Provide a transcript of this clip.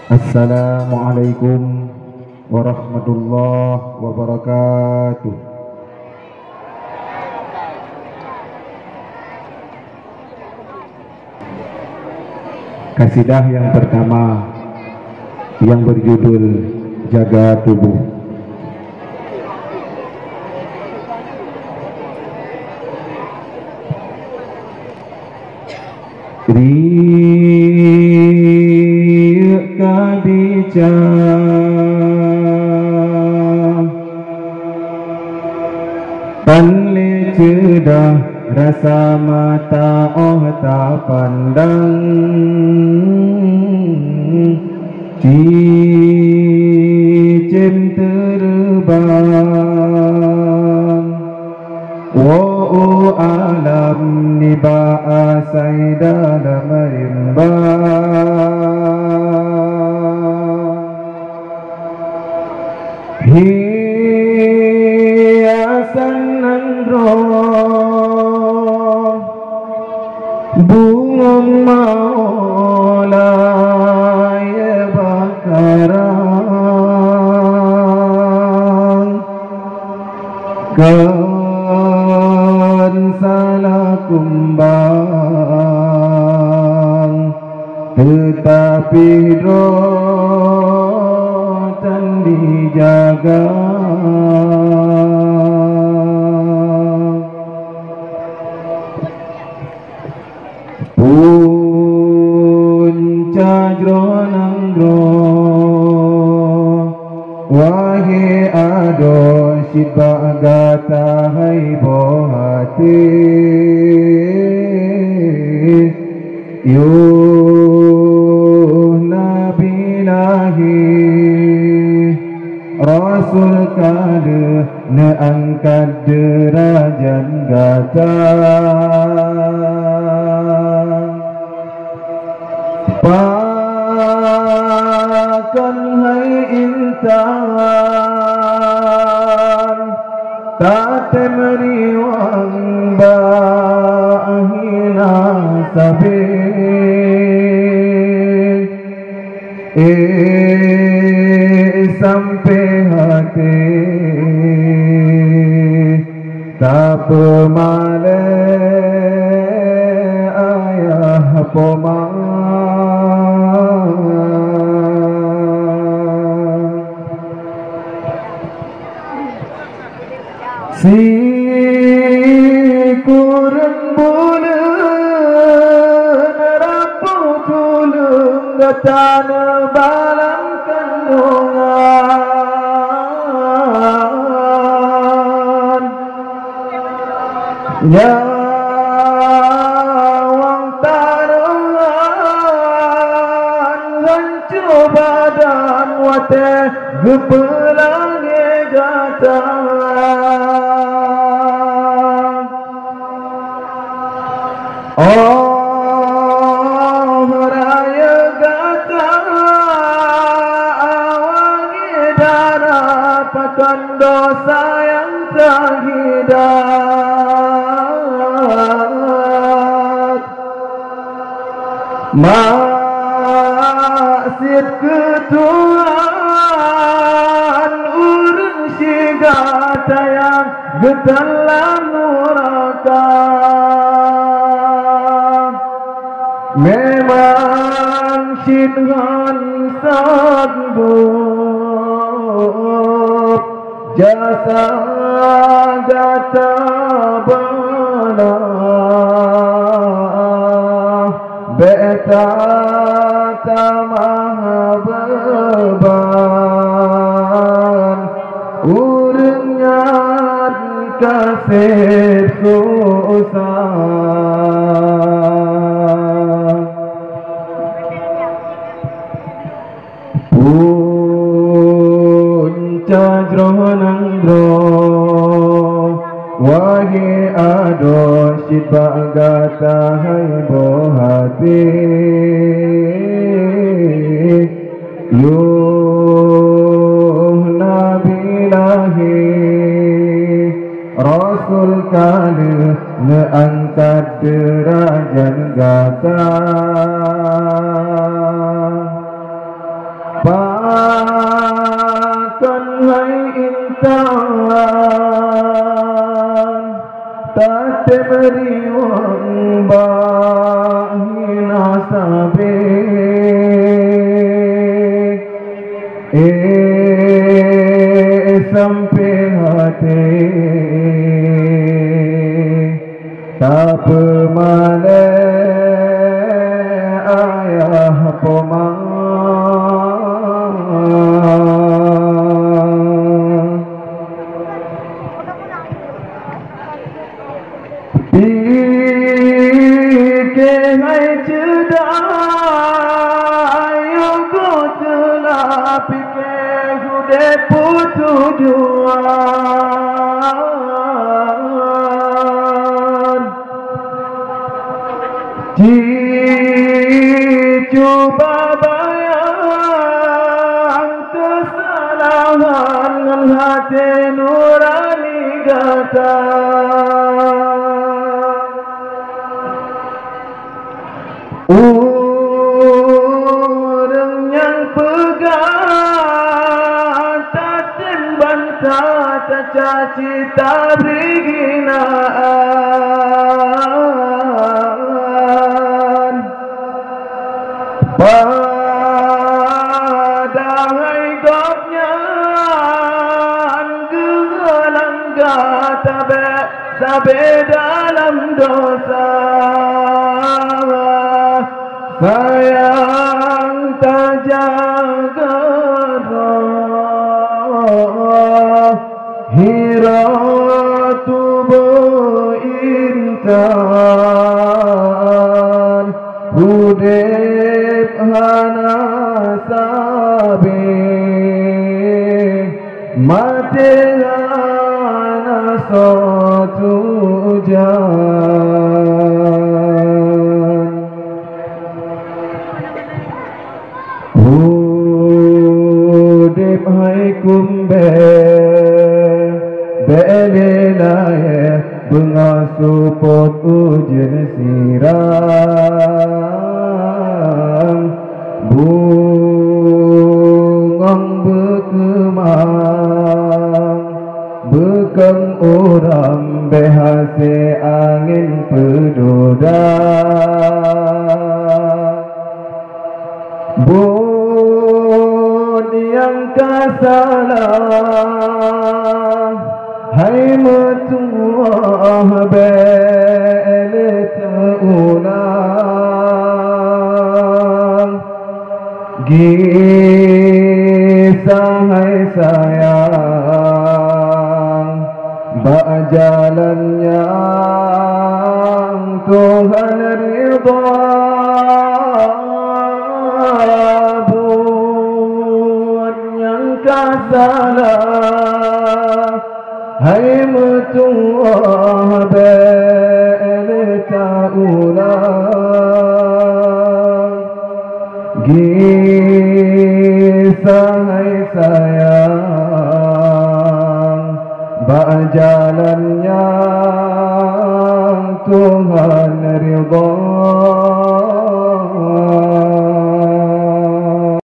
Assalamualaikum warahmatullahi wabarakatuh. Kasidah yang pertama yang berjudul Jaga Tubuh. Rika bicara panle cedah rasa mata tak pandang cicim terbang Wa'u alam ni ba'asai dalam rimba hiasan nandro bunga maulai bakaran kan salah kumbang tetapi rotan dijaga punca jronangro wahe ado siba gata hai bohati yuh nabilahi rasul kade ne angkat derajat gata pakan hai intan tak temeriwang bahina sabi sampai hati tak pemale ayah pomang si kurang bulan rapu tulung gatana balang kandungan nyawang taruhan hancur badan wate gepelangi gata oh raya gata awangi darah pakan dosa yang terhidat maksud ketuhan urang si gata yang getelan neraka memang sinhan sanggup jasa gata benar beta tamah beban urangnya kasih susah punca jronangro wahe ado siba gata hai bohati yuh nabilahi rasul kali ngeangkat derajat gata mata. Bahkan hai intan tak beri wang bahina sabe sampai hati tak pemane ayah pomang Pike hai cedai Yogo telah pike Hude putu juan Cuba bayang kesalahan Dengan hati nurani gata Orang yang pegang tatin bantah tak caci tak beri hinaan padahal gopnya gelang gata sampai dalam dosa sayang tak jaga roh hira tubuh intan hudib hana sabi mati hana sotu Hudib hai kumbe belelaye bengasuh ujian siram bungong berkemang bekeng orang behase angin pedoda Bun yang kasalah Hai metuah bele teulang Gisah hai sayang Bak jalan yang Tuhan ridha salah hai metuah bele taulang gisah hai sayang bak jalan yang Tuhan ridha